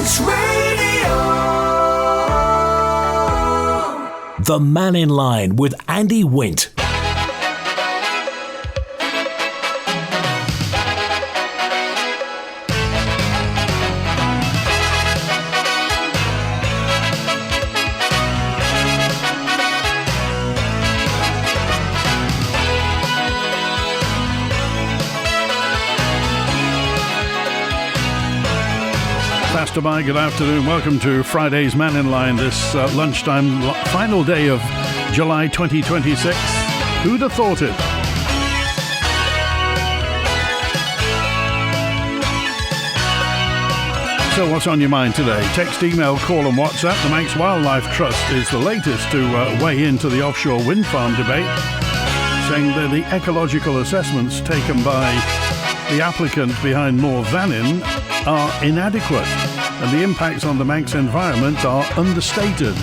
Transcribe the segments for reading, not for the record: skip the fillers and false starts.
Manx Radio. The Mannin Line with Andy Wint. Bye, good afternoon. Welcome to Friday's Mannin Line, this lunchtime final day of July 2026. Who'd have thought it? So what's on your mind today? Text, email, call and WhatsApp. The Manx Wildlife Trust is the latest to weigh into the offshore wind farm debate, saying that the ecological assessments taken by the applicant behind Moor Vannin are inadequate, and the impacts on the Manx environment are understated.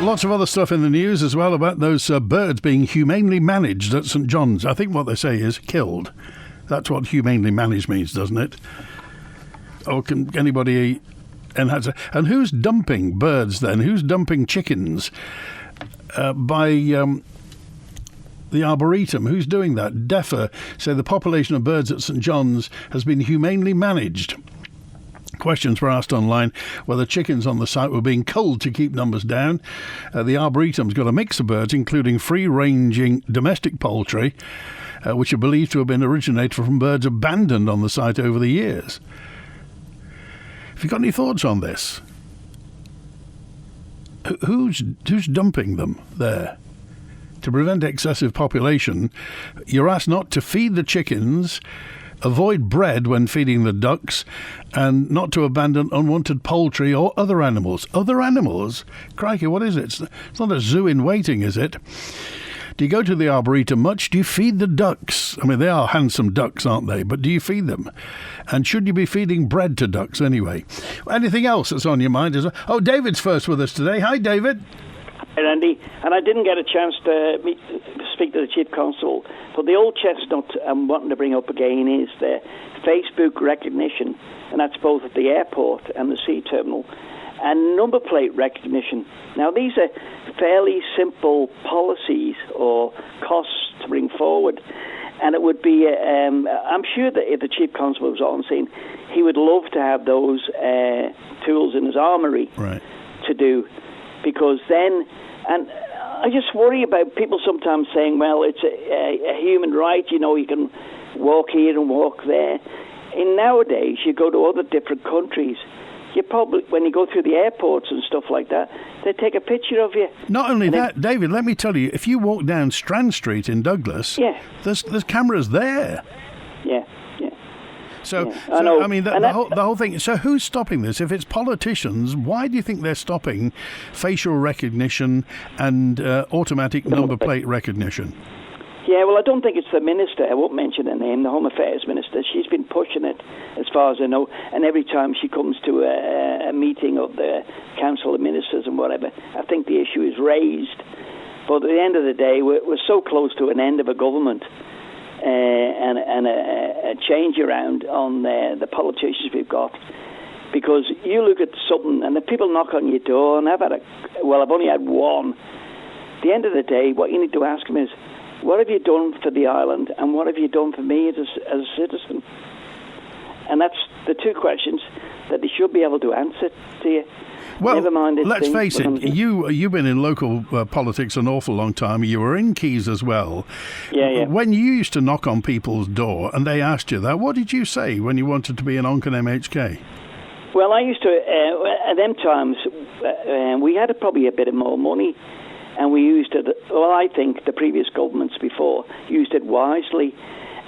Lots of other stuff in the news as well about those birds being humanely managed at St John's. I think what they say is killed. That's what humanely managed means, doesn't it? Or can anybody enhance it? And who's dumping birds then? Who's dumping chickens by the Arboretum? Who's doing that? DEFRA say the population of birds at St John's has been humanely managed. Questions were asked online whether chickens on the site were being culled to keep numbers down. The Arboretum's got a mix of birds, including free-ranging domestic poultry, which are believed to have been originated from birds abandoned on the site over the years. Have you got any thoughts on this? Who's dumping them there? To prevent excessive population, you're asked not to feed the chickens, avoid bread when feeding the ducks, and not to abandon unwanted poultry or other animals. Other animals? Crikey, what is it? It's not a zoo in waiting, is it? Do you go to the Arboretum much? Do you feed the ducks? I mean, they are handsome ducks, aren't they? But do you feed them? And should you be feeding bread to ducks anyway? Anything else that's on your mind? Oh, David's first with us today. Hi, David. Hi, Andy. And I didn't get a chance to speak to the Chief Constable, but the old chestnut I'm wanting to bring up again is the Facebook recognition, and that's both at the airport and the sea terminal, and number plate recognition. Now, these are fairly simple policies or costs to bring forward, and it would be, I'm sure that if the Chief Constable was on scene, he would love to have those tools in his armoury to do, because then, and I just worry about people sometimes saying, well, it's a human right, you know, you can walk here and walk there. And nowadays, you go to other different countries, you probably, when you go through the airports and stuff like that, they take a picture of you. Not only that, David, let me tell you, if you walk down Strand Street in Douglas, there's cameras there. Yeah. So, I know. I mean, the whole thing. So, who's stopping this? If it's politicians, why do you think they're stopping facial recognition and automatic number plate recognition? Yeah, well, I don't think it's the minister. I won't mention her name, the Home Affairs Minister. She's been pushing it, as far as I know. And every time she comes to a meeting of the Council of Ministers and whatever, I think the issue is raised. But at the end of the day, we're so close to an end of a government. And a change around on the politicians we've got, because you look at something and the people knock on your door, and I've only had one. At the end of the day, what you need to ask them is, what have you done for the island, and what have you done for me as a citizen? And that's the two questions that they should be able to answer to you. Well, never mind let's face it, you've been in local politics an awful long time. You were in Keys as well. Yeah. When you used to knock on people's door and they asked you that, what did you say when you wanted to be an Onken MHK? Well, I used to, at them times, we had probably a bit of more money, and we used it, well, I think the previous governments before used it wisely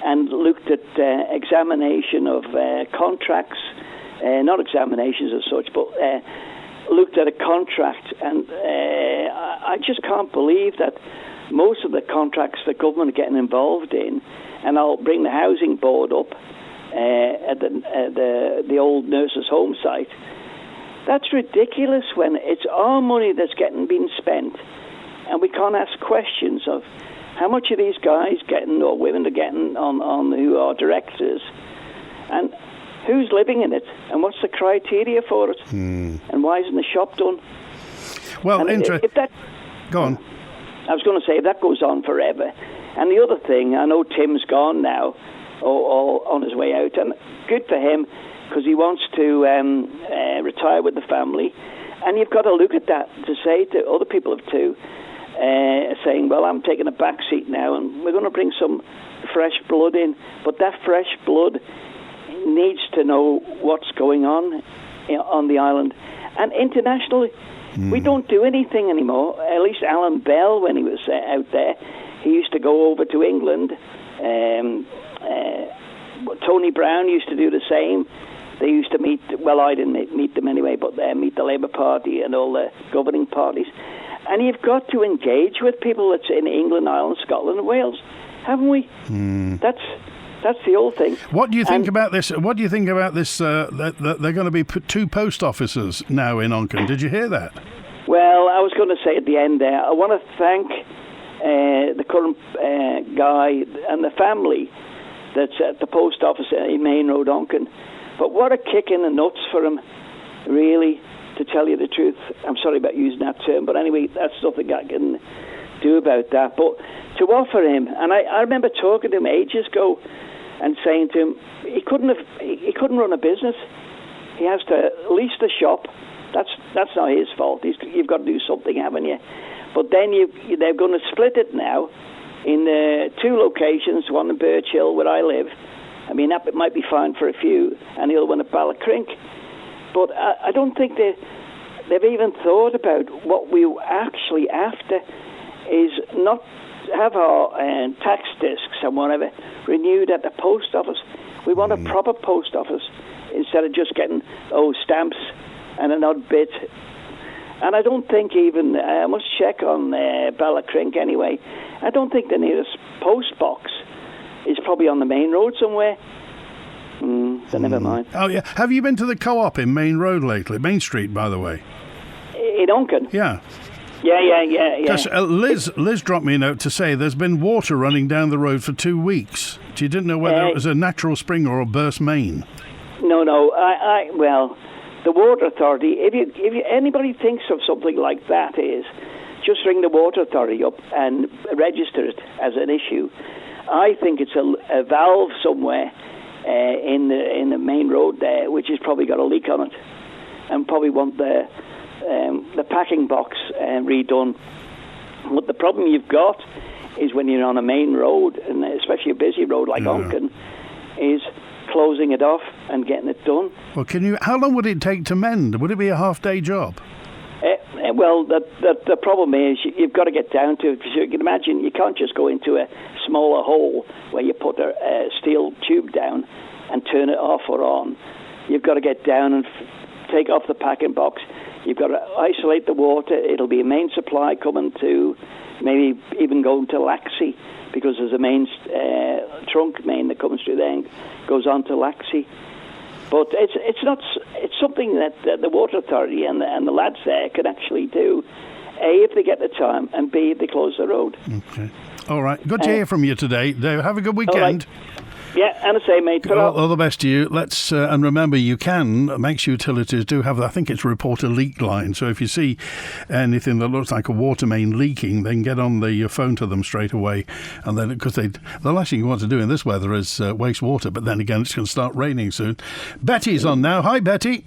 and looked at examination of contracts, not examinations as such, but looked at a contract, and I just can't believe that most of the contracts the government are getting involved in, and I'll bring the housing board up at the old nurses' home site. That's ridiculous when it's our money that's being spent, and we can't ask questions of how much are these guys getting or women are getting on who are directors, and who's living in it, and what's the criteria for it, and why isn't the shop done? Well, if that, go on. I was going to say, if that goes on forever. And the other thing, I know Tim's gone now, or on his way out, and good for him, because he wants to retire with the family. And you've got to look at that to say to other people have too, saying, well, I'm taking a back seat now, and we're going to bring some fresh blood in. But that fresh blood needs to know what's going on the island. And internationally, we don't do anything anymore. At least Alan Bell, when he was out there, he used to go over to England. Tony Brown used to do the same. They used to meet, well, I didn't meet them anyway, but meet the Labour Party and all the governing parties. And you've got to engage with people that's in England, Ireland, Scotland and Wales, haven't we? That's the old thing. What do you think about this? What do you think about this? That they're going to be two post offices now in Onken. Did you hear that? Well, I was going to say at the end there, I want to thank the current guy and the family that's at the post office in Main Road, Onken. But what a kick in the nuts for him, really, to tell you the truth. I'm sorry about using that term, but anyway, that's nothing I can do about that. But to offer him, and I remember talking to him ages ago and saying to him, he couldn't run a business. He has to lease the shop. That's not his fault. You've got to do something, haven't you? But then they're going to split it now in two locations, one in Birch Hill, where I live. I mean, that might be fine for a few, and the other one at Ballacrint. But I don't think they've even thought about what we actually after is not have our tax discs and whatever renewed at the post office. We want a proper post office instead of just getting stamps and an odd bit. And I don't think even, I must check on Ballacrint anyway, I don't think the nearest post box is probably on the main road somewhere. So never mind. Oh, yeah. Have you been to the co-op in Main Road lately? Main Street, by the way. In Onken? Yeah. Yeah. Because Liz dropped me a note to say there's been water running down the road for 2 weeks. She didn't know whether it was a natural spring or a burst main. No. Well, the Water Authority, if anybody thinks of something like that, just ring the Water Authority up and register it as an issue. I think it's a valve somewhere in the main road there, which has probably got a leak on it, and probably want the packing box redone. What the problem you've got is when you're on a main road, and especially a busy road like Onken, is closing it off and getting it done. Well, how long would it take to mend? Would it be a half-day job? Well, the problem is you've got to get down to it. You can imagine you can't just go into a smaller hole where you put a steel tube down and turn it off or on. You've got to get down and take off the packing box. You've got to isolate the water. It'll be a main supply coming to maybe even going to Laxey, because there's a main trunk main that comes through there and goes on to Laxey. But it's something that the Water Authority and the lads there can actually do. A, if they get the time, and B, if they close the road. Okay. All right. Good to hear from you today, Dave. Have a good weekend. Yeah, and I say, mate. All the best to you. Let's and remember, Manx Utilities do have, I think it's report a leak line. So if you see anything that looks like a water main leaking, then get on the phone to them straight away. And then, because the last thing you want to do in this weather is waste water. But then again, it's going to start raining soon. Betty's on now. Hi, Betty.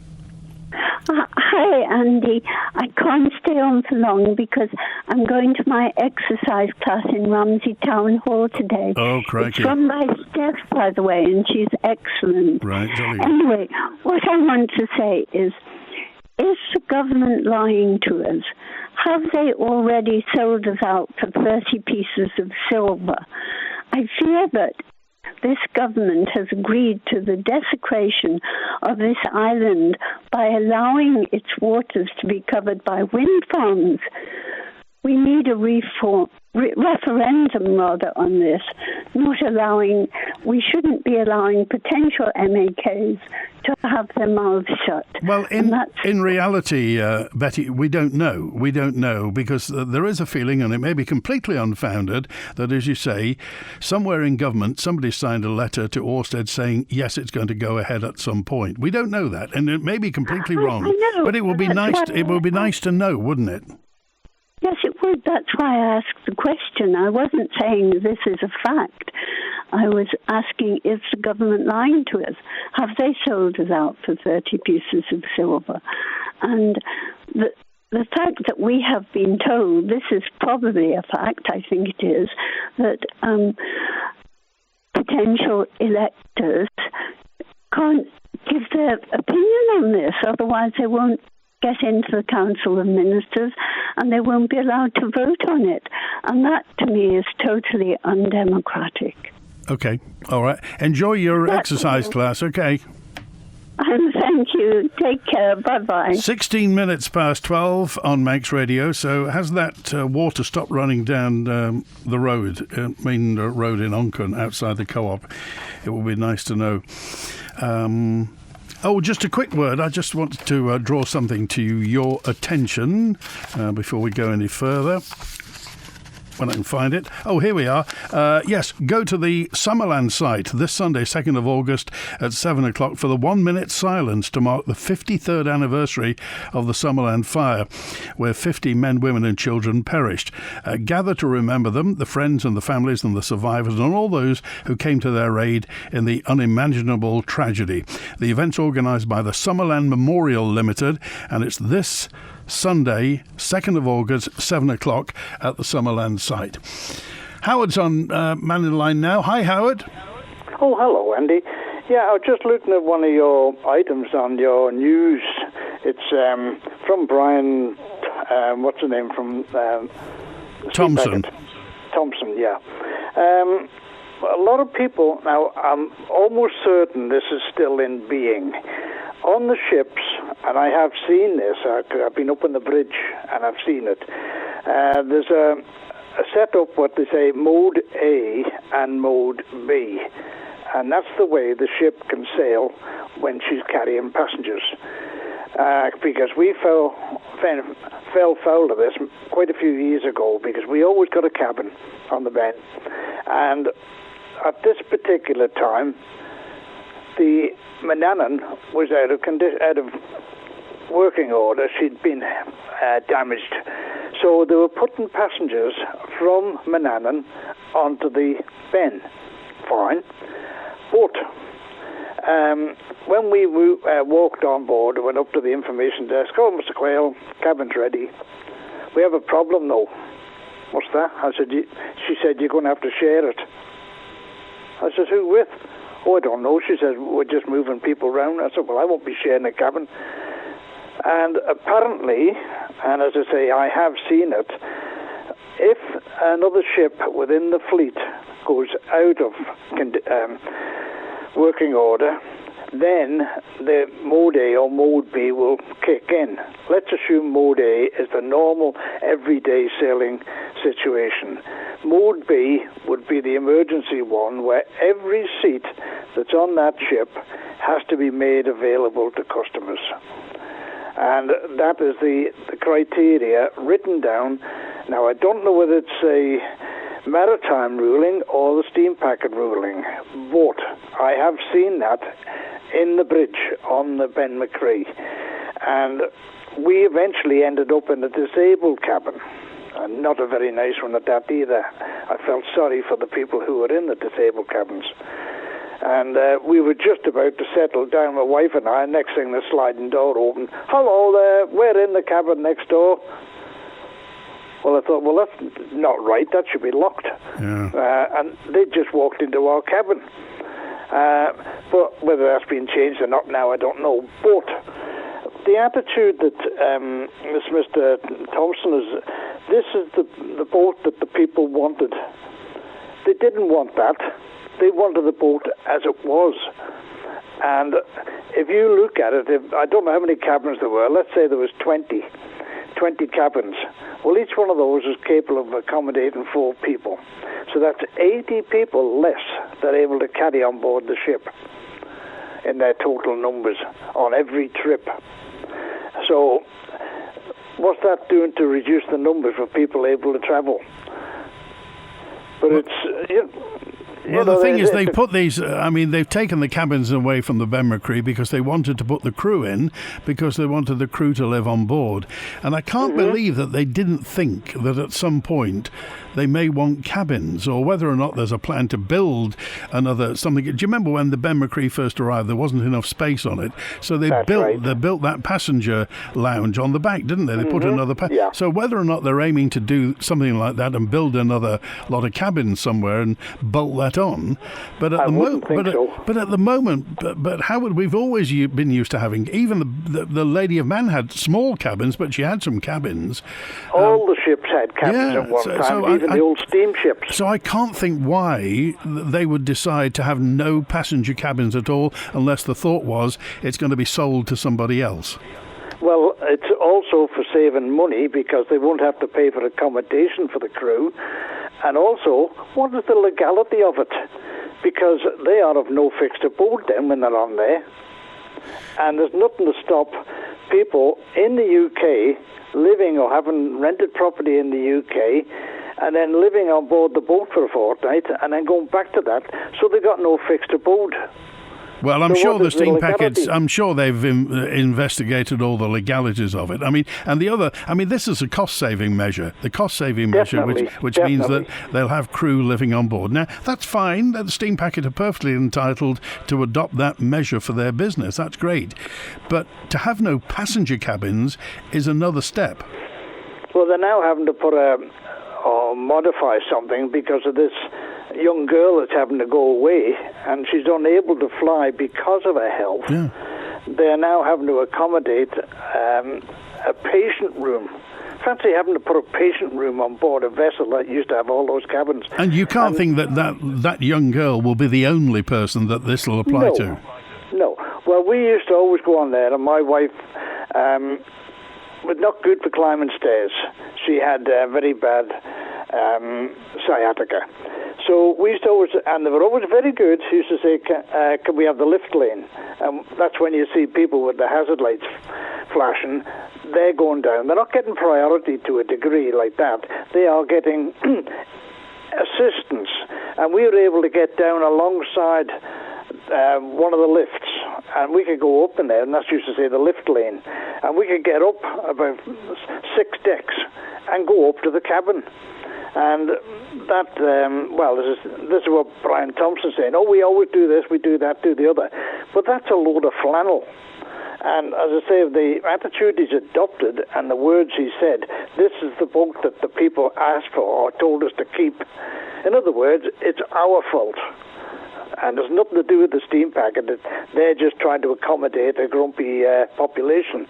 Hi, Andy. I can't stay on for long because I'm going to my exercise class in Ramsey Town Hall today. Oh, crikey. It's run by Steph, by the way, and she's excellent. Right, jolly. Anyway, what I want to say is the government lying to us? Have they already sold us out for 30 pieces of silver? I fear that this government has agreed to the desecration of this island by allowing its waters to be covered by wind farms. We need a referendum rather on this, we shouldn't be allowing potential MAKs to have their mouths shut. Well, in reality, Betty, we don't know. We don't know because there is a feeling, and it may be completely unfounded, that, as you say, somewhere in government, somebody signed a letter to Orsted saying, yes, it's going to go ahead at some point. We don't know that, and it may be completely wrong. I know, but it would be nice. It would be nice to know, wouldn't it? Yes, it would. That's why I asked the question. I wasn't saying this is a fact. I was asking, is the government lying to us? Have they sold us out for 30 pieces of silver? And the fact that we have been told, this is probably a fact, I think it is, that potential electors can't give their opinion on this, otherwise they won't get into the Council of Ministers and they won't be allowed to vote on it. And that, to me, is totally undemocratic. Okay, all right. Enjoy your exercise class, okay? Thank you. Take care. Bye-bye. 16 minutes past 12 on Manx Radio. So has that water stopped running down the road, main road in Onchan, outside the co-op? It would be nice to know. Just a quick word. I just wanted to draw something to your attention before we go any further. When I can find it. Oh, here we are. Yes, go to the Summerland site this Sunday, 2nd of August at 7 o'clock for the 1 minute silence to mark the 53rd anniversary of the Summerland fire, where 50 men, women and children perished. Gather to remember them, the friends and the families and the survivors and all those who came to their aid in the unimaginable tragedy. The event's organised by the Summerland Memorial Limited, and it's this Sunday, 2nd of August, 7 o'clock at the Summerland site. Howard's on Mannin Line now. Hi, Howard. Oh, hello, Andy. Yeah, I was just looking at one of your items on your news. It's from Brian, what's the name from? Thompson. Thompson, yeah. A lot of people, now I'm almost certain this is still in being. On the ships, and I have seen this, I've been up on the bridge and I've seen it, there's a setup, what they say, Mode A and Mode B. And that's the way the ship can sail when she's carrying passengers. Because we fell foul of this quite a few years ago, because we always got a cabin on the Ben. And at this particular time, the Mannin was out of working order. She'd been damaged. So they were putting passengers from Mannin onto the Ben. Fine. But when we walked on board, went up to the information desk, oh, Mr. Quayle, cabin's ready. We have a problem, though. What's that? I said, she said, you're going to have to share it. I said, who with? Oh, I don't know. She said, we're just moving people around. I said, well, I won't be sharing a cabin. And apparently, and as I say, I have seen it, if another ship within the fleet goes out of working order, then the Mode A or Mode B will kick in. Let's assume Mode A is the normal, everyday sailing situation. Mode B would be the emergency one, where every seat that's on that ship has to be made available to customers. And that is the criteria written down. Now, I don't know whether it's a maritime ruling or the steam packet ruling, but I have seen that in the bridge on the Ben My Chree. And we eventually ended up in a disabled cabin. And not a very nice one at that either. I felt sorry for the people who were in the disabled cabins. And we were just about to settle down, my wife and I. Next thing, the sliding door opened. Hello there, we're in the cabin next door. Well, I thought, well, that's not right. That should be locked. Yeah. And they just walked into our cabin. But whether that's been changed or not now, I don't know. But the attitude that Mr. Thompson is, this is the boat that the people wanted. They didn't want that. They wanted the boat as it was. And if you look at it, I don't know how many cabins there were. Let's say there was 20 20 cabins. Well, each one of those is capable of accommodating 4 people. So that's 80 people less they're able to carry on board the ship in their total numbers on every trip. So what's that doing to reduce the numbers of people able to travel? But well, the thing is, they've put these, they've taken the cabins away from the Ben My Chree because they wanted to put the crew in, because they wanted the crew to live on board. And I can't believe that they didn't think that at some point they may want cabins, or whether or not there's a plan to build another something. Do you remember when the Ben My Chree first arrived, there wasn't enough space on it? So they built that passenger lounge on the back, didn't they? They put another... So whether or not they're aiming to do something like that and build another lot of cabins somewhere and bolt that on, but at the moment, Howard, we've always been used to having, even the Lady of Man had small cabins, but she had some cabins. All the ships had cabins at one time, even the old steamships. So I can't think why they would decide to have no passenger cabins at all, unless the thought was it's going to be sold to somebody else. Well, it's also for saving money, because they won't have to pay for accommodation for the crew. And also, what is the legality of it? Because they are of no fixed abode then when they're on there. And there's nothing to stop people in the UK living or having rented property in the UK and then living on board the boat for a fortnight and then going back to that. So they've got no fixed abode. Well, I'm sure the steam packets, I'm sure they've investigated all the legalities of it. This is a cost-saving measure. The cost-saving measure, which means that they'll have crew living on board. Now, that's fine. The steam packet are perfectly entitled to adopt that measure for their business. That's great. But to have no passenger cabins is another step. Well, they're now having to put or modify something because of this young girl that's having to go away, and she's unable to fly because of her health. Yeah. They're now having to accommodate a patient room. Fancy having to put a patient room on board a vessel that used to have all those cabins. And you can't think that young girl will be the only person that this will apply to? No. Well, we used to always go on there, and my wife was not good for climbing stairs. She had very bad sciatica. So we used to always, and they were always very good. She used to say, can we have the lift lane? And that's when you see people with the hazard lights flashing. They're going down. They're not getting priority to a degree like that. They are getting assistance. And we were able to get down alongside one of the lifts, and we could go up in there, and that's used to say the lift lane. And we could get up about 6 decks and go up to the cabin. And that, this is what Brian Thompson's saying. Oh, we always do this, we do that, do the other. But that's a load of flannel. And as I say, if the attitude is adopted and the words he said, this is the boat that the people asked for or told us to keep. In other words, it's our fault. And there's nothing to do with the steam packet. They're just trying to accommodate a grumpy population.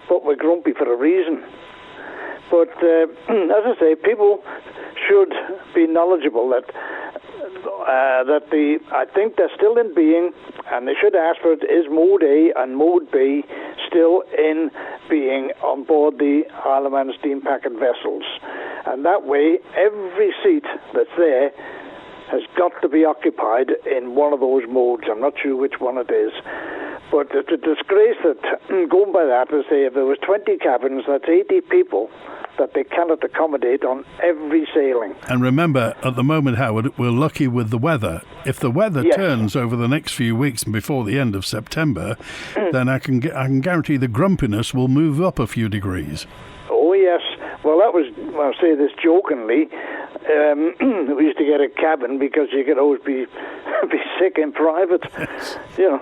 But we're grumpy for a reason. But as I say, people should be knowledgeable that I think they're still in being, and they should ask for it. Is Mode A and Mode B still in being on board the Isle of Man steam packet vessels? And that way, every seat that's there has got to be occupied in one of those modes. I'm not sure which one it is. But it's a disgrace that, going by that, to say if there was 20 cabins, that's 80 people that they cannot accommodate on every sailing. And remember, at the moment, Howard, we're lucky with the weather. If the weather turns over the next few weeks and before the end of September, then I can guarantee the grumpiness will move up a few degrees. Oh, yes. Well, that was, I'll say this jokingly, we used to get a cabin because you could always be sick in private, you know.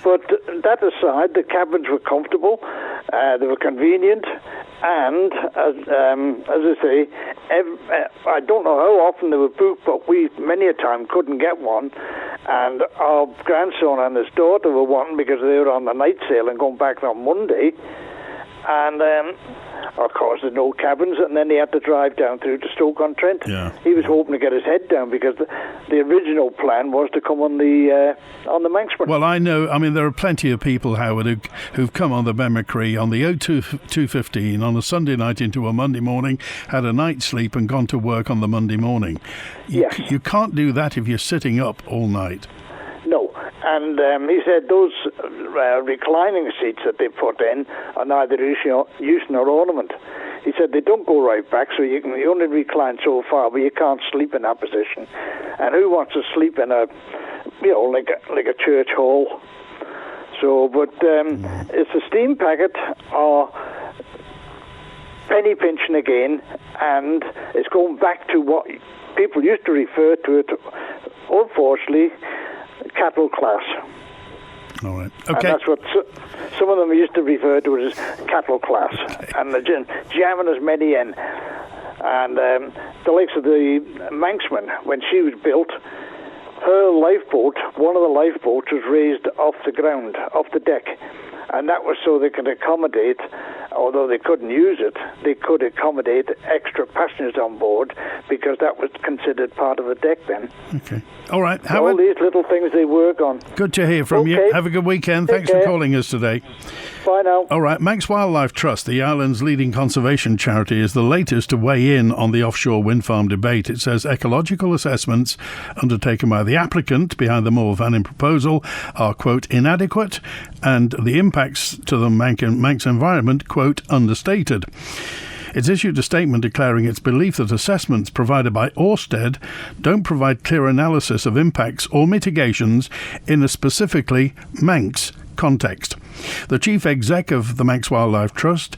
But that aside, the cabins were comfortable, they were convenient, and as I say, I don't know how often they were booked, but we many a time couldn't get one. And our grandson and his daughter were wanting because they were on the night sail and going back on Monday. And of course, there's no cabins, and then he had to drive down through to Stoke-on-Trent. Yeah. He was hoping to get his head down because the original plan was to come on the Manxman. Well, I know. I mean, there are plenty of people, Howard, who've come on the Ben My Chree on the 02:15 on a Sunday night into a Monday morning, had a night's sleep, and gone to work on the Monday morning. Yes. You can't do that if you're sitting up all night. No, and he said those reclining seats that they put in are neither use nor ornament. He said they don't go right back, so you only recline so far, but you can't sleep in that position. And who wants to sleep in like a church hall? So, but it's a steam packet or penny pinching again, and it's going back to what people used to refer to it, unfortunately, cattle class. All right. Okay. And that's what some of them used to refer to it as cattle class. Okay. And the jamming as many in. And the likes of the Manxman, when she was built, her lifeboat, one of the lifeboats was raised off the ground, off the deck. And that was so they could accommodate, although they couldn't use it, they could accommodate extra passengers on board because that was considered part of the deck then. Okay. All right, Howard. All these little things they work on. Good to hear from you. Have a good weekend. Thanks for calling us today. Bye now. All right, Manx Wildlife Trust, the island's leading conservation charity, is the latest to weigh in on the offshore wind farm debate. It says ecological assessments undertaken by the applicant behind the Moor Vannin proposal are, quote, inadequate, and the impacts to the Manx environment, quote, understated. It's issued a statement declaring its belief that assessments provided by Ørsted don't provide clear analysis of impacts or mitigations in a specifically Manx context. The chief exec of the Manx Wildlife Trust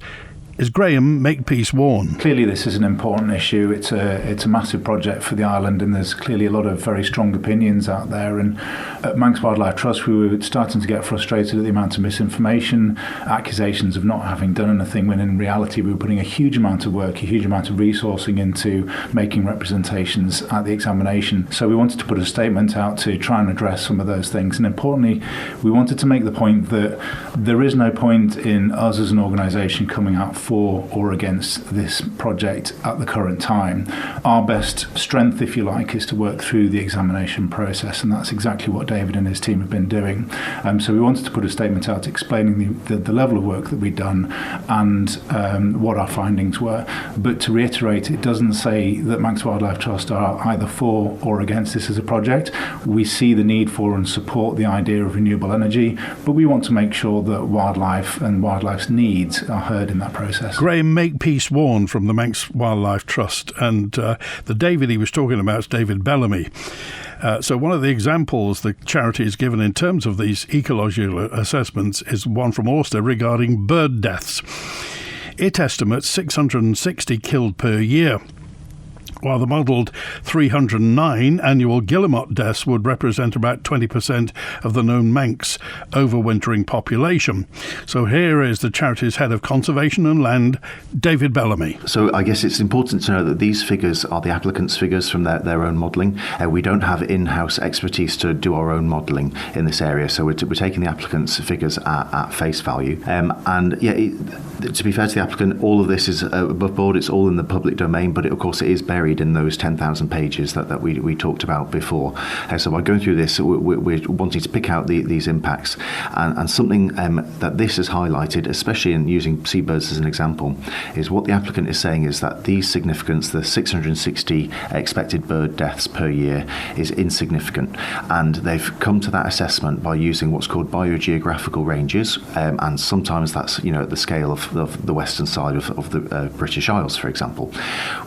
is Graham Makepeace-Warne. Clearly this is an important issue. It's a massive project for the island, and there's clearly a lot of very strong opinions out there. And at Manx Wildlife Trust we were starting to get frustrated at the amount of misinformation, accusations of not having done anything, when in reality we were putting a huge amount of work, a huge amount of resourcing into making representations at the examination. So we wanted to put a statement out to try and address some of those things. And importantly, we wanted to make the point that there is no point in us as an organisation coming out for or against this project at the current time. Our best strength, if you like, is to work through the examination process, and that's exactly what David and his team have been doing. So we wanted to put a statement out explaining the level of work that we'd done and what our findings were. But to reiterate, it doesn't say that Manx Wildlife Trust are either for or against this as a project. We see the need for and support the idea of renewable energy, but we want to make sure that wildlife and wildlife's needs are heard in that process. Graham Makepeace-Warne from the Manx Wildlife Trust, and the David he was talking about is David Bellamy. So one of the examples the charity has given in terms of these ecological assessments is one from Ørsted regarding bird deaths. It estimates 660 killed per year, while the modelled 309 annual guillemot deaths would represent about 20% of the known Manx overwintering population. So here is the charity's head of conservation and land, David Bellamy. So I guess it's important to know that these figures are the applicant's figures from their own modelling. We don't have in-house expertise to do our own modelling in this area, so we're taking the applicant's figures at face value. To be fair to the applicant, all of this is above board. It's all in the public domain, but of course it is buried in those 10,000 pages that we talked about before. So by going through this, we're wanting to pick out these impacts, and something that this has highlighted, especially in using seabirds as an example, is what the applicant is saying is that these significance, the 660 expected bird deaths per year, is insignificant, and they've come to that assessment by using what's called biogeographical ranges, and sometimes that's at the scale of the western side of the British Isles, for example.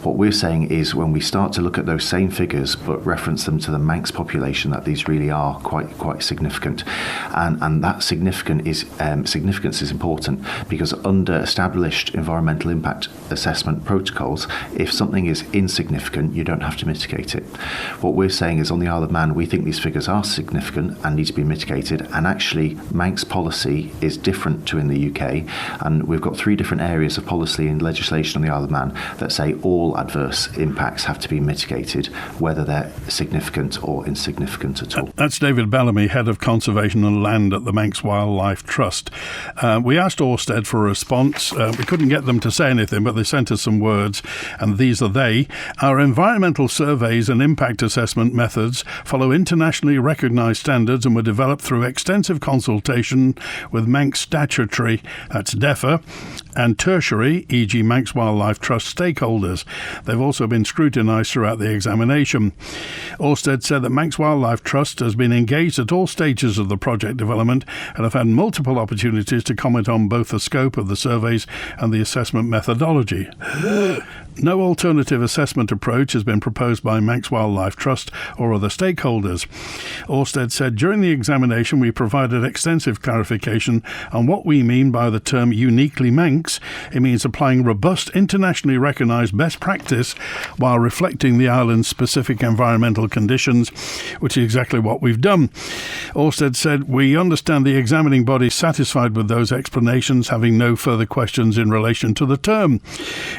What we're saying is when we start to look at those same figures but reference them to the Manx population, that these really are quite significant, and that significance is important because under established environmental impact assessment protocols, if something is insignificant, you don't have to mitigate it. What we're saying is on the Isle of Man, we think these figures are significant and need to be mitigated, and actually Manx policy is different to in the UK, and we've got 3 different areas of policy and legislation on the Isle of Man that say all adverse impacts impacts have to be mitigated, whether they're significant or insignificant at all. That's David Bellamy, Head of Conservation and Land at the Manx Wildlife Trust. We asked Ørsted for a response. We couldn't get them to say anything, but they sent us some words, and these are they. Our environmental surveys and impact assessment methods follow internationally recognised standards and were developed through extensive consultation with Manx statutory, that's DEFA, and tertiary, e.g. Manx Wildlife Trust stakeholders. They've also been scrutinised throughout the examination. Ørsted said that Manx Wildlife Trust has been engaged at all stages of the project development and have had multiple opportunities to comment on both the scope of the surveys and the assessment methodology. No alternative assessment approach has been proposed by Manx Wildlife Trust or other stakeholders. Ørsted said during the examination we provided extensive clarification on what we mean by the term uniquely Manx. It means applying robust, internationally recognised best practice while reflecting the island's specific environmental conditions, which is exactly what we've done. Ørsted said, we understand the examining body is satisfied with those explanations, having no further questions in relation to the term.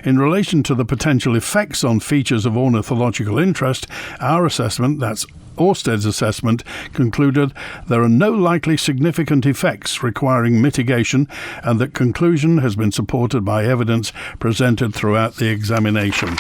In relation to the potential effects on features of ornithological interest, our assessment, that's Ørsted's assessment, concluded there are no likely significant effects requiring mitigation, and that conclusion has been supported by evidence presented throughout the examination.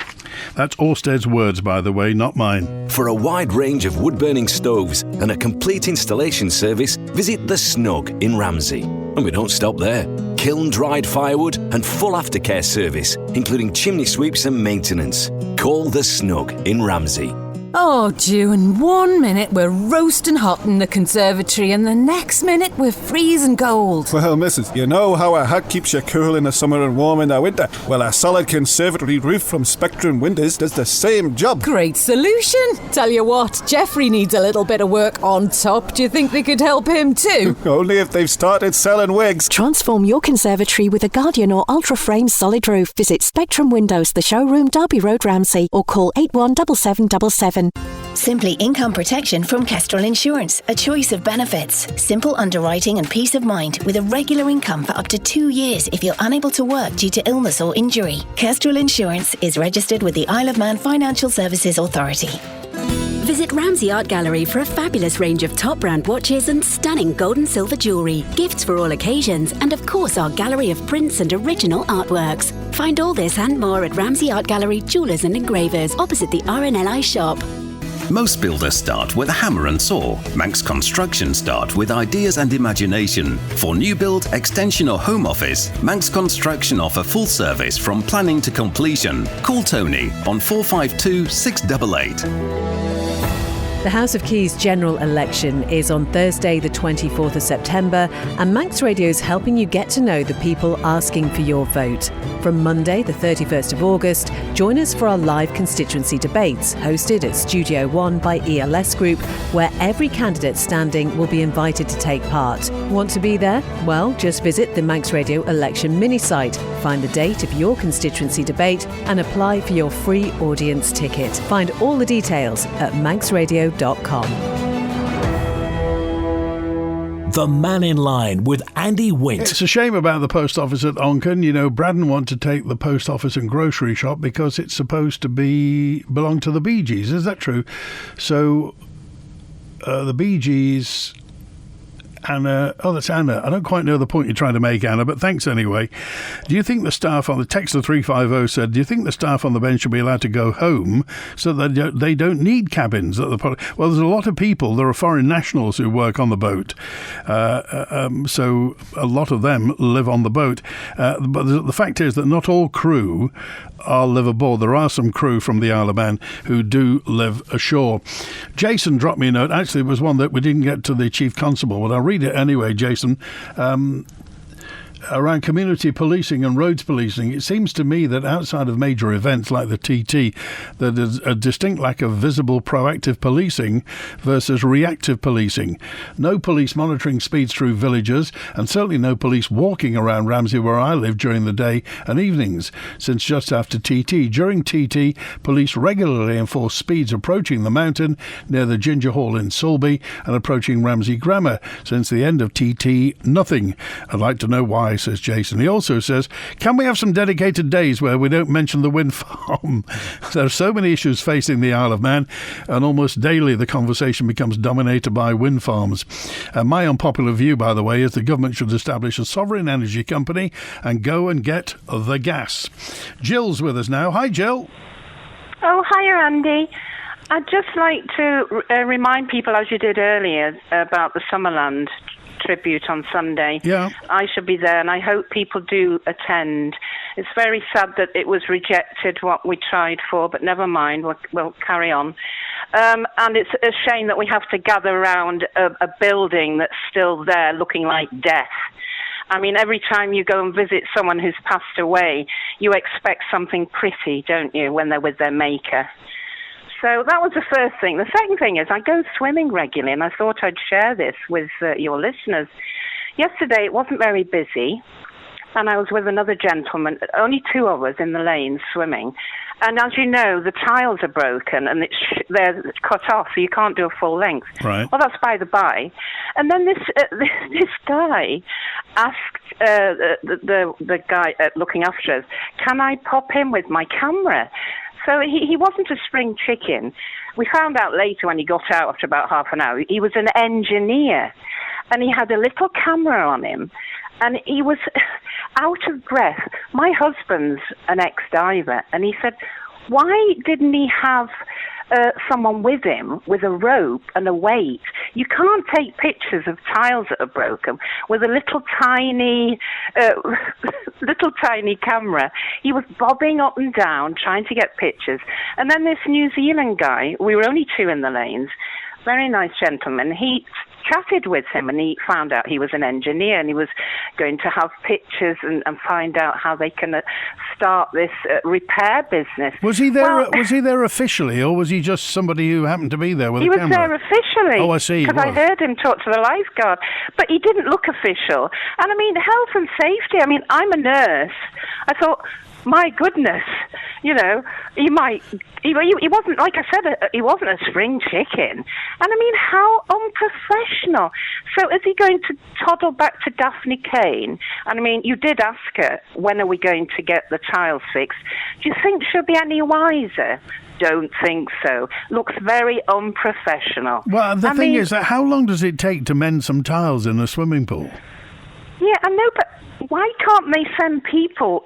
That's Ørsted's words, by the way, not mine. For a wide range of wood-burning stoves and a complete installation service, visit The Snug in Ramsey. And we don't stop there. Kiln-dried firewood and full aftercare service, including chimney sweeps and maintenance. Call The Snug in Ramsey. Oh, June, 1 minute we're roasting hot in the conservatory and the next minute we're freezing cold. Well, missus, you know how a hut keeps you cool in the summer and warm in the winter? Well, a solid conservatory roof from Spectrum Windows does the same job. Great solution. Tell you what, Jeffrey needs a little bit of work on top. Do you think they could help him too? Only if they've started selling wigs. Transform your conservatory with a Guardian or Ultra Frame solid roof. Visit Spectrum Windows, the showroom, Derby Road, Ramsey, or call 817777. Simply income protection from Kestrel Insurance. A choice of benefits. Simple underwriting and peace of mind with a regular income for up to 2 years if you're unable to work due to illness or injury. Kestrel Insurance is registered with the Isle of Man Financial Services Authority. Visit Ramsey Art Gallery for a fabulous range of top brand watches and stunning gold and silver jewellery, gifts for all occasions, and of course our gallery of prints and original artworks. Find all this and more at Ramsey Art Gallery, Jewellers and Engravers, opposite the RNLI shop. Most builders start with a hammer and saw. Manx Construction start with ideas and imagination. For new build, extension or home office, Manx Construction offer full service from planning to completion. Call Tony on 452 688. The House of Keys general election is on Thursday the 24th of September, and Manx Radio is helping you get to know the people asking for your vote. From Monday the 31st of August, join us for our live constituency debates hosted at Studio 1 by ELS Group, where every candidate standing will be invited to take part. Want to be there? Well, just visit the Manx Radio election mini site, find the date of your constituency debate and apply for your free audience ticket. Find all the details at manxradio.com. The Mannin Line with Andy Wint. It's a shame about the post office at Onken. You know, Braddon want to take the post office and grocery shop because it's supposed to belong to the Bee Gees. Is that true? So the Bee Gees... Anna, that's Anna. I don't quite know the point you're trying to make, Anna, but thanks anyway. Do you think the staff on the Texter 350 said, do you think the staff on the bench should be allowed to go home so that they don't need cabins at the well, there's a lot of people, there are foreign nationals who work on the boat, so a lot of them live on the boat, but the fact is that not all crew live aboard. There are some crew from the Isle of Man who do live ashore. Jason dropped me a note. Actually, it was one that we didn't get to the Chief Constable, but I'll read it anyway, Jason. Around community policing and roads policing, it seems to me that outside of major events like the TT, there is a distinct lack of visible proactive policing versus reactive policing. No police monitoring speeds through villages, and certainly no police walking around Ramsey where I live during the day and evenings, since just after TT. During TT, police regularly enforce speeds approaching the mountain near the Ginger Hall in Sulby and approaching Ramsey Grammar. Since the end of TT, nothing. I'd like to know why why, says Jason. He also says, can we have some dedicated days where we don't mention the wind farm? There are so many issues facing the Isle of Man, and almost daily the conversation becomes dominated by wind farms. My unpopular view, by the way, is the government should establish a sovereign energy company and go and get the gas. Jill's with us now. Hi, Jill. Oh, hiya, Andy. I'd just like to remind people, as you did earlier, about the Summerland tribute on Sunday. Yeah. I shall be there, and I hope people do attend. It's very sad that it was rejected, what we tried for, but never mind, we'll carry on. And it's a shame that we have to gather around a building that's still there looking like death. I mean, every time you go and visit someone who's passed away, you expect something pretty, don't you, when they're with their maker. So that was the first thing. The second thing is I go swimming regularly, and I thought I'd share this with your listeners. Yesterday, it wasn't very busy, and I was with another gentleman, only two of us in the lane swimming. And as you know, the tiles are broken, and they're cut off, so you can't do a full length. Right. Well, that's by the by. And then this guy asked the guy looking after us, can I pop in with my camera? So he wasn't a spring chicken. We found out later when he got out after about half an hour, he was an engineer, and he had a little camera on him, and he was out of breath. My husband's an ex-diver, and he said, why didn't he have someone with him with a rope and a weight? You can't take pictures of tiles that are broken with a little tiny camera. He was bobbing up and down trying to get pictures. And then this New Zealand guy, we were only two in the lanes, very nice gentleman, he chatted with him, and he found out he was an engineer, and he was going to have pictures and find out how they can start this repair business. Was he there? Was he there officially, or was he just somebody who happened to be there with a camera? He was there officially. Oh, I see. Because I heard him talk to the lifeguard, but he didn't look official. And I mean, health and safety. I mean, I'm a nurse. I thought, my goodness, you know, he wasn't, like I said, he wasn't a spring chicken. And I mean, how unprofessional. So is he going to toddle back to Daphne Kane? And I mean, you did ask her, when are we going to get the tiles fixed? Do you think she'll be any wiser? Don't think so. Looks very unprofessional. Well, the thing is, that how long does it take to mend some tiles in a swimming pool? Yeah, I know, but why can't they send people,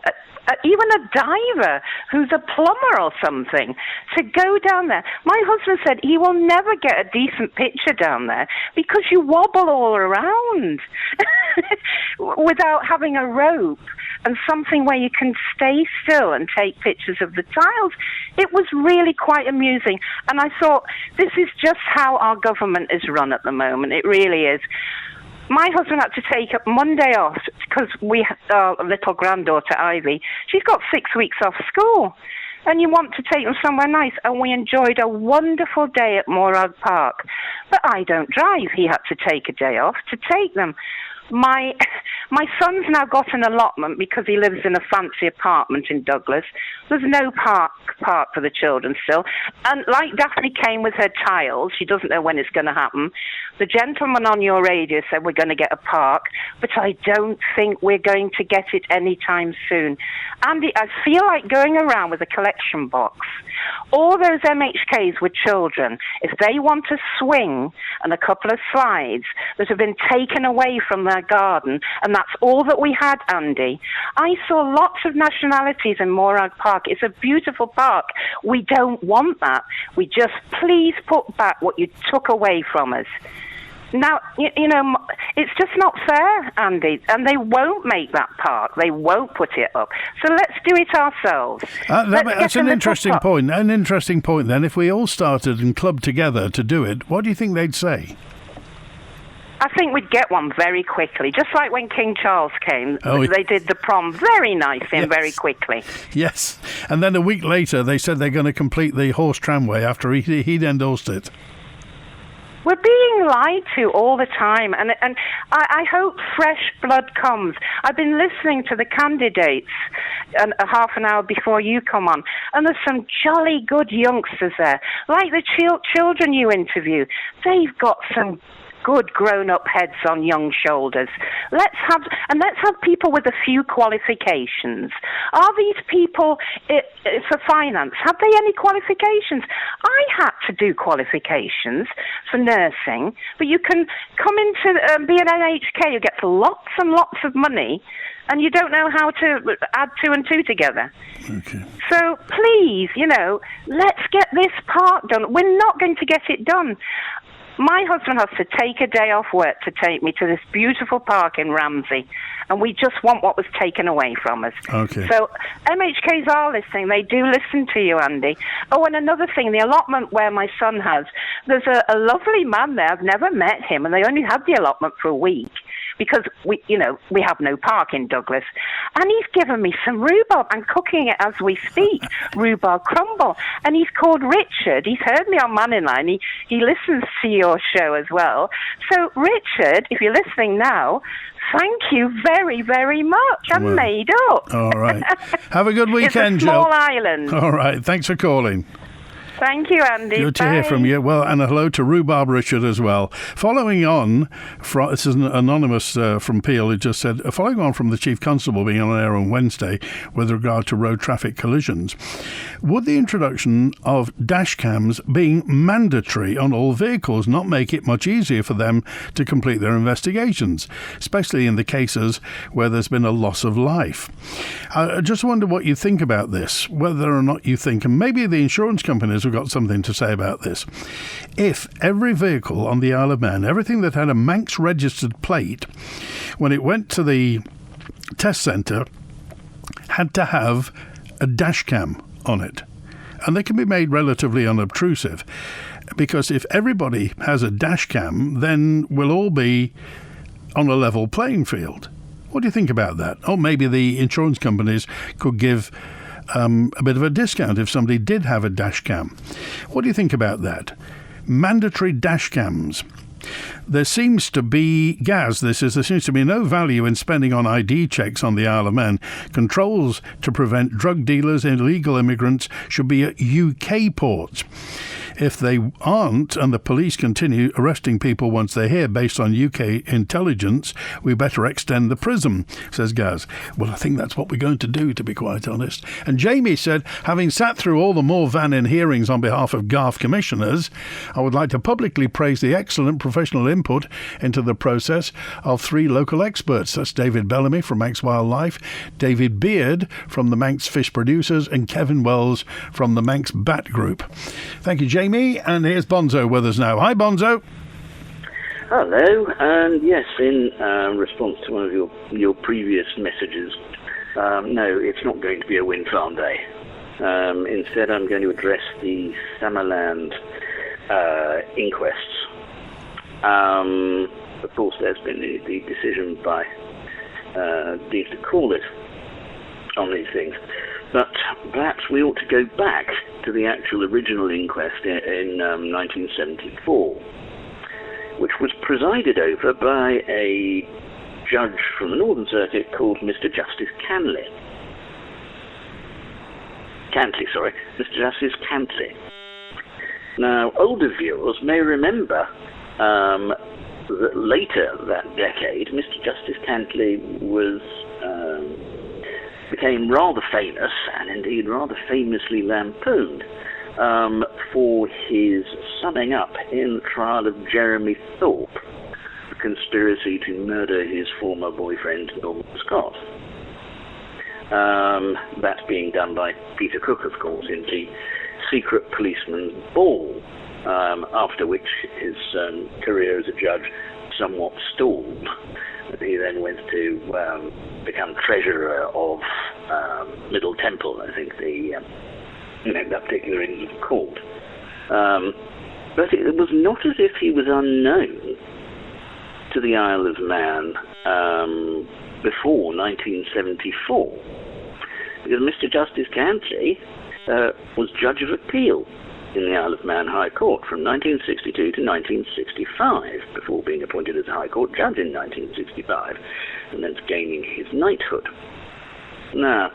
even a diver who's a plumber or something, to go down there? My husband said he will never get a decent picture down there because you wobble all around without having a rope and something where you can stay still and take pictures of the tiles. It was really quite amusing. And I thought, this is just how our government is run at the moment. It really is. My husband had to take Monday off because our little granddaughter, Ivy, she's got 6 weeks off school. And you want to take them somewhere nice. And we enjoyed a wonderful day at Morag Park. But I don't drive. He had to take a day off to take them. My son's now got an allotment because he lives in a fancy apartment in Douglas. There's no park for the children still. And like Daphne came with her tiles, she doesn't know when it's going to happen. The gentleman on your radio said we're going to get a park, but I don't think we're going to get it anytime soon. Andy, I feel like going around with a collection box. All those MHKs with children, if they want a swing and a couple of slides that have been taken away from their garden, and that's all that we had, Andy. I saw lots of nationalities in Morag Park. It's a beautiful park. We don't want that. We just please put back what you took away from us. Now, you know, it's just not fair, Andy, and they won't make that park. They won't put it up. So let's do it ourselves. That's an interesting point. An interesting point, then. If we all started and clubbed together to do it, what do you think they'd say? I think we'd get one very quickly, just like when King Charles came. They did the prom very nicely and very quickly. Yes, and then a week later they said they're going to complete the horse tramway after he'd endorsed it. We're being lied to all the time, and I hope fresh blood comes. I've been listening to the candidates a half an hour before you come on, and there's some jolly good youngsters there, like the children you interview. They've got some good grown-up heads on young shoulders. Let's have people with a few qualifications. Are these people for finance? Have they any qualifications? I had to do qualifications for nursing, but you can come into be an NHK who gets lots and lots of money, and you don't know how to add 2 and 2 together. Okay. So please, let's get this park done. We're not going to get it done. My husband has to take a day off work to take me to this beautiful park in Ramsey, and we just want what was taken away from us. Okay. So MHKs are listening. They do listen to you, Andy. Oh, and another thing, the allotment where my son has, there's a lovely man there. I've never met him, and they only had the allotment for a week, because we have no park in Douglas. And he's given me some rhubarb. I'm cooking it as we speak, rhubarb crumble. And he's called Richard. He's heard me on Mannin Line. He listens to your show as well. So, Richard, if you're listening now, thank you very, very much. I'm made up. All right. Have a good weekend, it's a small Jill. island. All right. Thanks for calling. Thank you, Andy. Good to hear from you. Well, and a hello to Rhubarb Richard as well. Following on, this is an anonymous from Peel who just said, following on from the Chief Constable being on air on Wednesday with regard to road traffic collisions, would the introduction of dashcams being mandatory on all vehicles not make it much easier for them to complete their investigations, especially in the cases where there's been a loss of life? I just wonder what you think about this, whether or not you think, and maybe the insurance companies have got something to say about this. If every vehicle on the Isle of Man, everything that had a Manx registered plate, when it went to the test centre, had to have a dash cam on it, and they can be made relatively unobtrusive, because if everybody has a dash cam, then we'll all be on a level playing field. What do you think about that? Or maybe the insurance companies could give a bit of a discount if somebody did have a dash cam. What do you think about that? Mandatory dash cams. There seems to be there seems to be no value in spending on ID checks on the Isle of Man. Controls to prevent drug dealers and illegal immigrants should be at UK ports. If they aren't, and the police continue arresting people once they're here based on UK intelligence, we better extend the prism, says Gaz. Well, I think that's what we're going to do, to be quite honest. And Jamie said, having sat through all the Moore Vannin hearings on behalf of Garth commissioners, I would like to publicly praise the excellent professional input into the process of 3 local experts. That's David Bellamy from Manx Wildlife, David Beard from the Manx Fish Producers, and Kevin Wells from the Manx Bat Group. Thank you, Jamie. And here's Bonzo with us now. Hi, Bonzo. Hello. And yes, in response to one of your previous messages, no, it's not going to be a wind farm day. Instead, I'm going to address the Summerland inquests. Of course, there's been the decision by Dean to call it on these things. But perhaps we ought to go back to the actual original inquest in 1974, which was presided over by a judge from the Northern Circuit called Mr. Justice Cantley. Mr. Justice Cantley. Now, older viewers may remember that later that decade, Mr. Justice Cantley became rather famous, and indeed rather famously lampooned, for his summing up in the trial of Jeremy Thorpe, the conspiracy to murder his former boyfriend, Norman Scott. That being done by Peter Cook, of course, in the Secret Policeman's Ball, after which his career as a judge somewhat stalled. He then went to become treasurer of Middle Temple, I think that particular Inn was called. But it was not as if he was unknown to the Isle of Man before 1974, because Mr. Justice Cantley was Judge of Appeal in the Isle of Man High Court from 1962 to 1965, before being appointed as a High Court judge in 1965, and then gaining his knighthood. Now,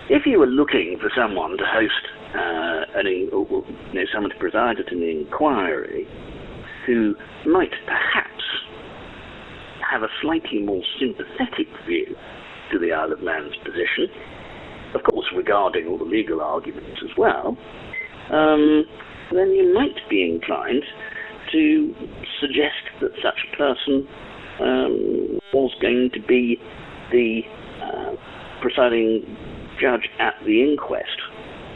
if you were looking for someone to host someone to preside at an inquiry who might perhaps have a slightly more sympathetic view to the Isle of Man's position, of course regarding all the legal arguments as well, then you might be inclined to suggest that such a person was going to be the presiding judge at the inquest,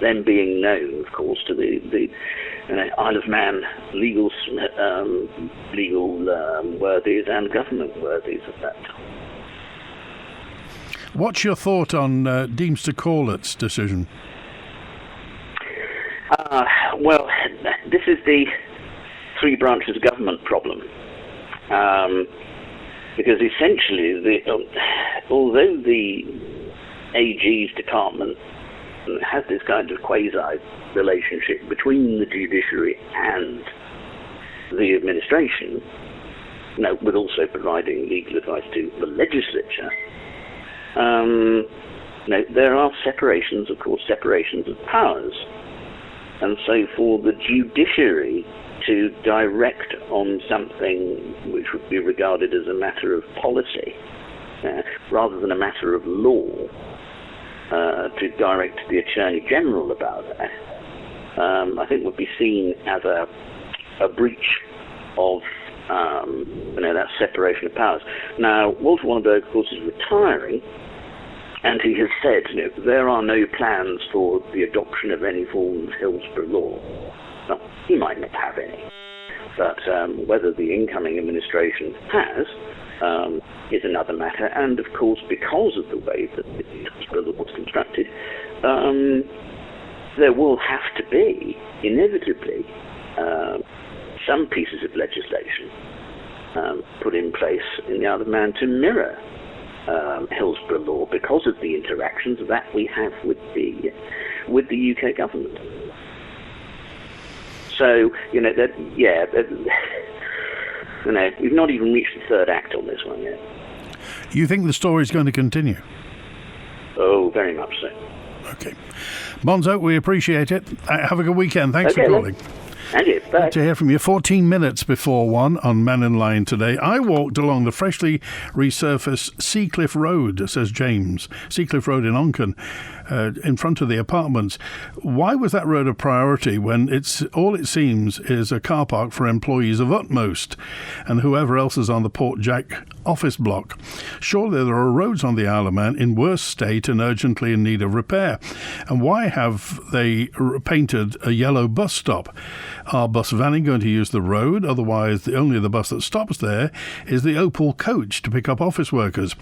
then being known, of course, to the Isle of Man legal worthies and government worthies at that time. What's your thought on Deemster Corlett's decision? Well, this is the three branches of government problem. Because essentially, although the AG's department has this kind of quasi-relationship between the judiciary and the administration, with also providing legal advice to the legislature, there are separations of powers. And so for the judiciary to direct on something which would be regarded as a matter of policy, rather than a matter of law, to direct the Attorney General about that, I think would be seen as a breach of that separation of powers. Now, Walter Wanenberg, of course, is retiring, and he has said there are no plans for the adoption of any form of Hillsborough law. Well, he might not have any, but whether the incoming administration has is another matter. And of course, because of the way that the Hillsborough law was constructed, there will have to be, inevitably, some pieces of legislation put in place in the Isle of Man to mirror Hillsborough law because of the interactions that we have with the UK government. So, we've not even reached the third act on this one yet. You think the story's going to continue? Oh, very much so. Okay. Monzo, we appreciate it. Have a good weekend. Thanks for calling. And you. Bye. Good to hear from you. 14 minutes before 1 on Mannin Line today. I walked along the freshly resurfaced Seacliff Road, says James. Seacliff Road in Onchan, in front of the apartments. Why was that road a priority when all it seems is a car park for employees of Utmost and whoever else is on the Port Jack office block? Surely there are roads on the Isle of Man in worse state and urgently in need of repair. And why have they painted a yellow bus stop? Are bus vanning going to use the road? Otherwise, only the bus that stops there is the Opal coach to pick up office workers.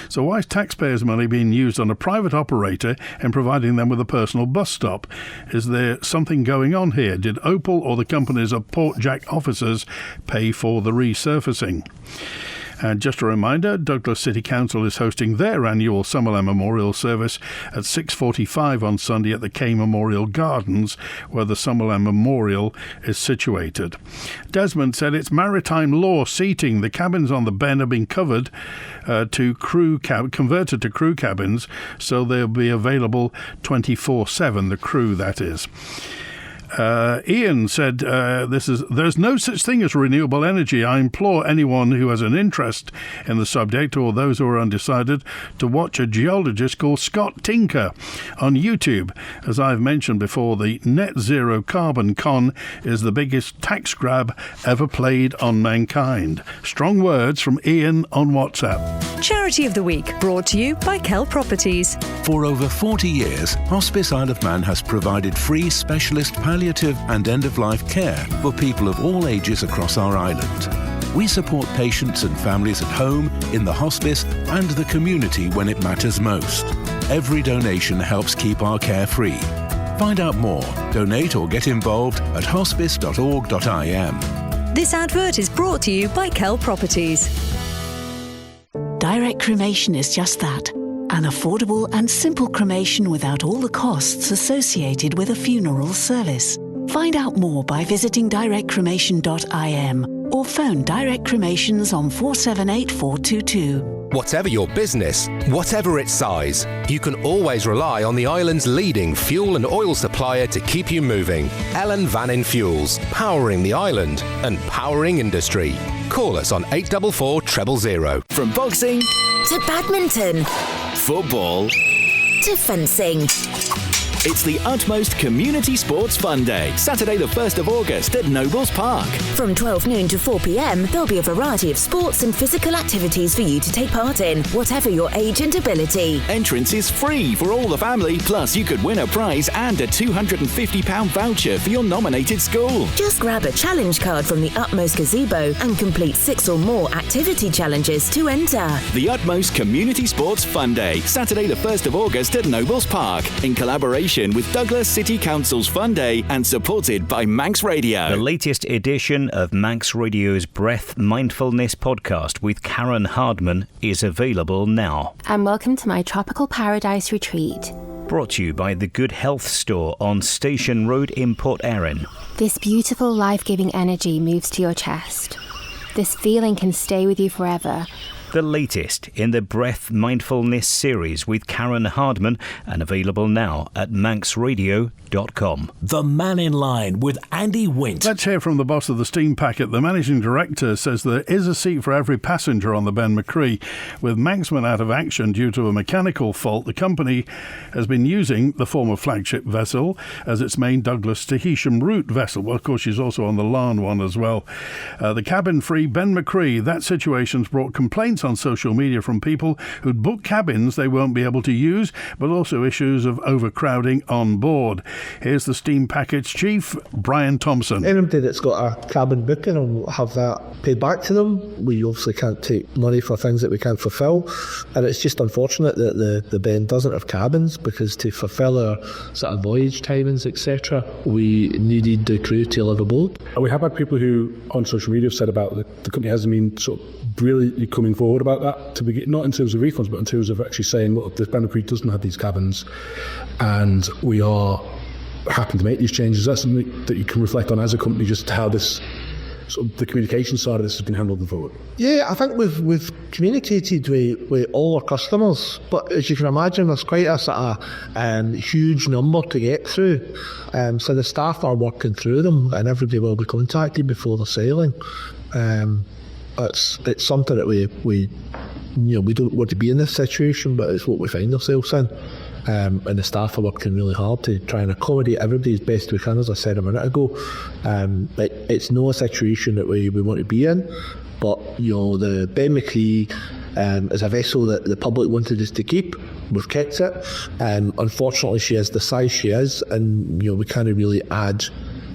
So why is taxpayers' money being used on a private operator and providing them with a personal bus stop? Is there something going on here? Did Opal or the companies of Port Jack officers pay for the resurfacing? And just a reminder, Douglas City Council is hosting their annual Summerland Memorial Service at 6:45 on Sunday at the Kay Memorial Gardens, where the Summerland Memorial is situated. Desmond said it's maritime law seating. The cabins on the Ben have been converted to crew cabins, so they'll be available 24/7, the crew that is. Ian said, there's no such thing as renewable energy. I implore anyone who has an interest in the subject or those who are undecided to watch a geologist called Scott Tinker on YouTube. As I've mentioned before, the Net Zero Carbon Con is the biggest tax grab ever played on mankind. Strong words from Ian on WhatsApp. Charity of the Week, brought to you by Kell Properties. For over 40 years, Hospice Isle of Man has provided free specialist palliative and end-of-life care for people of all ages across our island. We support patients and families at home, in the hospice and the community when it matters most. Every donation helps keep our care free. Find out more, donate or get involved at hospice.org.im. This advert is brought to you by Kell Properties. Direct cremation is just that. An affordable and simple cremation without all the costs associated with a funeral service. Find out more by visiting directcremation.im or phone Direct Cremations on 478422. Whatever your business, whatever its size, you can always rely on the island's leading fuel and oil supplier to keep you moving. Ellen Vannin Fuels, powering the island and powering industry. Call us on 844 000. From boxing to badminton, football to fencing. It's the Utmost Community Sports Fun Day, Saturday the 1st of August at Nobles Park. From 12 noon to 4 p.m, there'll be a variety of sports and physical activities for you to take part in, whatever your age and ability. Entrance is free for all the family, plus you could win a prize and a £250 voucher for your nominated school. Just grab a challenge card from the Utmost Gazebo and complete 6 or more activity challenges to enter. The Utmost Community Sports Fun Day, Saturday the 1st of August at Nobles Park, in collaboration with Douglas City Council's Fun Day and supported by Manx Radio. The latest edition of Manx Radio's Breath Mindfulness podcast with Karen Hardman is available now. And welcome to my Tropical Paradise retreat. Brought to you by the Good Health Store on Station Road in Port Erin. This beautiful life-giving energy moves to your chest. This feeling can stay with you forever. The latest in the Breath Mindfulness series with Karen Hardman and available now at manxradio.com. The Mannin Line with Andy Wint. Let's hear from the boss of the steam packet. The managing director says there is a seat for every passenger on the Ben My Chree. With Manxman out of action due to a mechanical fault, the company has been using the former flagship vessel as its main Douglas to Heysham route vessel. Well, of course, she's also on the Larne one as well. The cabin-free Ben My Chree, that situation's brought complaints on social media from people who'd booked cabins they won't be able to use, but also issues of overcrowding on board. Here's the steam package chief, Brian Thompson. Anybody that's got a cabin booking will have that paid back to them. We obviously can't take money for things that we can't fulfil, and it's just unfortunate that the Ben doesn't have cabins, because to fulfil our sort of voyage timings, etc., we needed the crew to live aboard. We have had people who on social media have said about the company hasn't been sort of brilliantly coming forward about that, to begin, not in terms of refunds, but in terms of actually saying, look, this Ben My Chree doesn't have these cabins, and we are happy to make these changes. That's something that you can reflect on as a company, just how this sort of the communication side of this has been handled forward. Yeah, I think we've communicated with all our customers, but as you can imagine, there's quite a sort of huge number to get through. So the staff are working through them, and everybody will be contacted before they're sailing. It's something that we don't want to be in this situation, but it's what we find ourselves in. And the staff are working really hard to try and accommodate everybody as best we can, as I said a minute ago. It's not a situation that we want to be in, but the Ben My Chree is a vessel that the public wanted us to keep. We've kept it. Unfortunately, she is the size she is, and we can't really add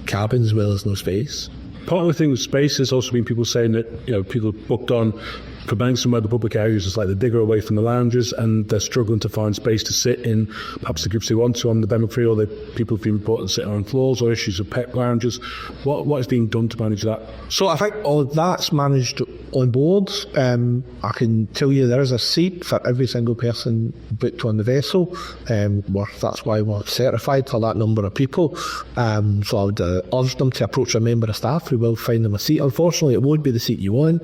cabins where there's no space. Part of the thing with space has also been people saying that people booked on for banks and other public areas, it's like the digger away from the lounges, and they're struggling to find space to sit in. Perhaps the groups they want to on the Ben My Chree, or the people have been reporting sitting on floors, or issues of pet lounges. What is being done to manage that? So I think all that's managed on board. I can tell you there is a seat for every single person booked on the vessel. That's why we're certified for that number of people. So I would urge them to approach a member of staff who will find them a seat. Unfortunately, it won't be the seat you want.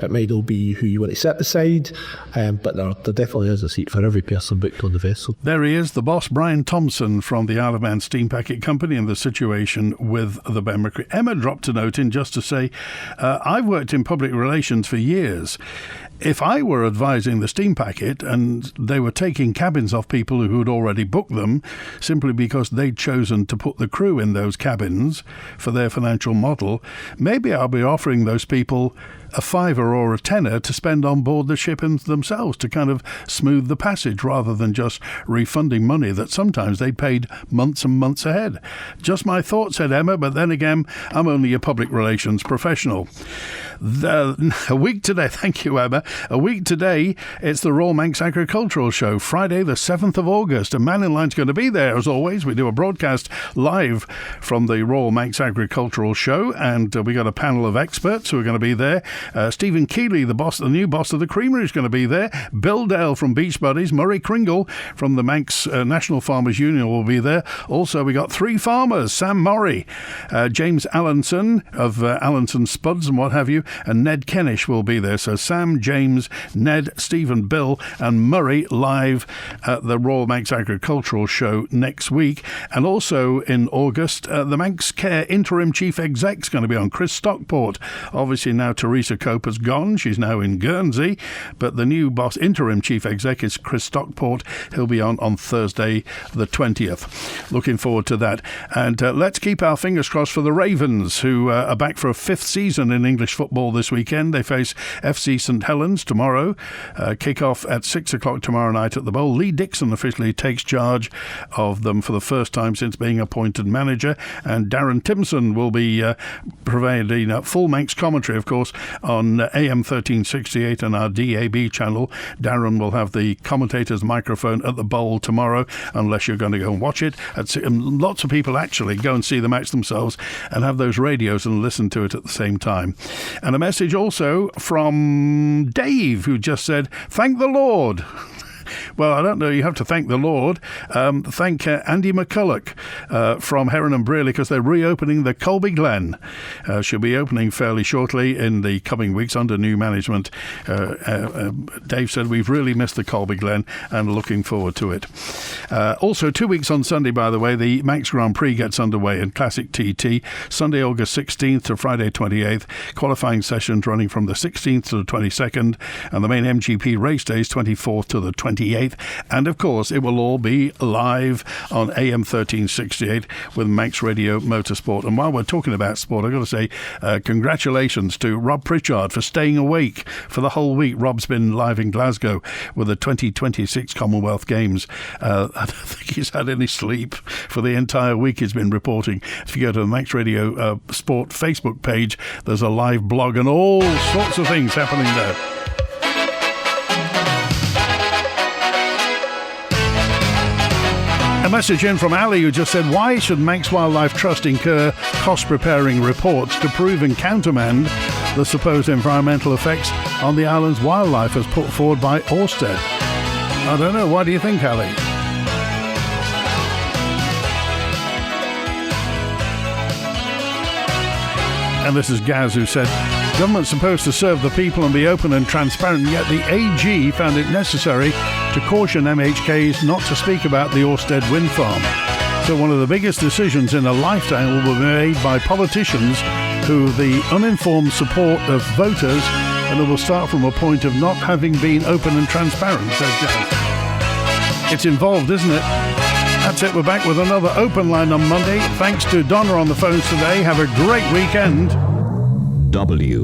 It might all be who you want to sit beside, but there definitely is a seat for every person booked on the vessel. There he is, the boss, Brian Thompson from the Isle of Man Steam Packet Company, and the situation with the Ben My Chree. Emma dropped a note in just to say, I've worked in public relations for years. If I were advising the steam packet and they were taking cabins off people who had already booked them simply because they'd chosen to put the crew in those cabins for their financial model, maybe I'll be offering those people a £5 or a £10 to spend on board the ship themselves to kind of smooth the passage, rather than just refunding money that sometimes they paid months and months ahead. Just my thought, said Emma, but then again, I'm only a public relations professional. A week today, thank you, Emma. A week today, it's the Royal Manx Agricultural Show, Friday the 7th of August, and Mannin Line's going to be there as always. We do a broadcast live from the Royal Manx Agricultural Show, and we got a panel of experts who are going to be there. Stephen Keeley, the new boss of the Creamery, is going to be there. Bill Dale from Beach Buddies, Murray Kringle from the Manx National Farmers Union will be there. Also, we got 3 farmers, Sam Murray, James Allenson of Allenson Spuds and what have you, and Ned Kennish will be there. So Sam, James James, Ned, Stephen, Bill and Murray live at the Royal Manx Agricultural Show next week. And also in August, the Manx Care Interim Chief Exec's going to be on, Chris Stockport. Obviously now Teresa Coper's gone. She's now in Guernsey. But the new boss, Interim Chief Exec, is Chris Stockport. He'll be on Thursday the 20th. Looking forward to that. And let's keep our fingers crossed for the Ravens, who are back for a 5th season in English football this weekend. They face FC St Helens tomorrow. Kick-off at 6 o'clock tomorrow night at the Bowl. Lee Dixon officially takes charge of them for the first time since being appointed manager. And Darren Timson will be providing full Manx commentary, of course, on AM 1368 and our DAB channel. Darren will have the commentator's microphone at the Bowl tomorrow, unless you're going to go and watch it. Lots of people actually go and see the match themselves and have those radios and listen to it at the same time. And a message also from Dave, who just said, "Thank the Lord." Well, I don't know. You have to thank the Lord. Thank Andy McCulloch from Heron and Brearley, because they're reopening the Colby Glen. She'll be opening fairly shortly in the coming weeks under new management. Dave said, we've really missed the Colby Glen and looking forward to it. Also, 2 weeks on Sunday, by the way, the Manx Grand Prix gets underway in Classic TT. Sunday, August 16th to Friday 28th. Qualifying sessions running from the 16th to the 22nd. And the main MGP race days, 24th to the 28th. And of course it will all be live on AM 1368 with Manx Radio Motorsport. And while we're talking about sport, I've got to say congratulations to Rob Pritchard for staying awake for the whole week. Rob's been live in Glasgow with the 2026 Commonwealth Games. I don't think he's had any sleep for the entire week. He's been reporting. If you go to the Manx Radio Sport Facebook page, there's a live blog and all sorts of things happening there. A message in from Ali, who just said, why should Manx Wildlife Trust incur cost-preparing reports to prove and countermand the supposed environmental effects on the island's wildlife as put forward by Ørsted? I don't know. What do you think, Ali? And this is Gaz, who said, government's supposed to serve the people and be open and transparent, yet the AG found it necessary to caution MHKs not to speak about the Ørsted wind farm. So one of the biggest decisions in a lifetime will be made by politicians who the uninformed support of voters, and it will start from a point of not having been open and transparent, says Gaz. It's involved, isn't it? That's it. We're back with another Open Line on Monday. Thanks to Donna on the phones today. Have a great weekend. WINT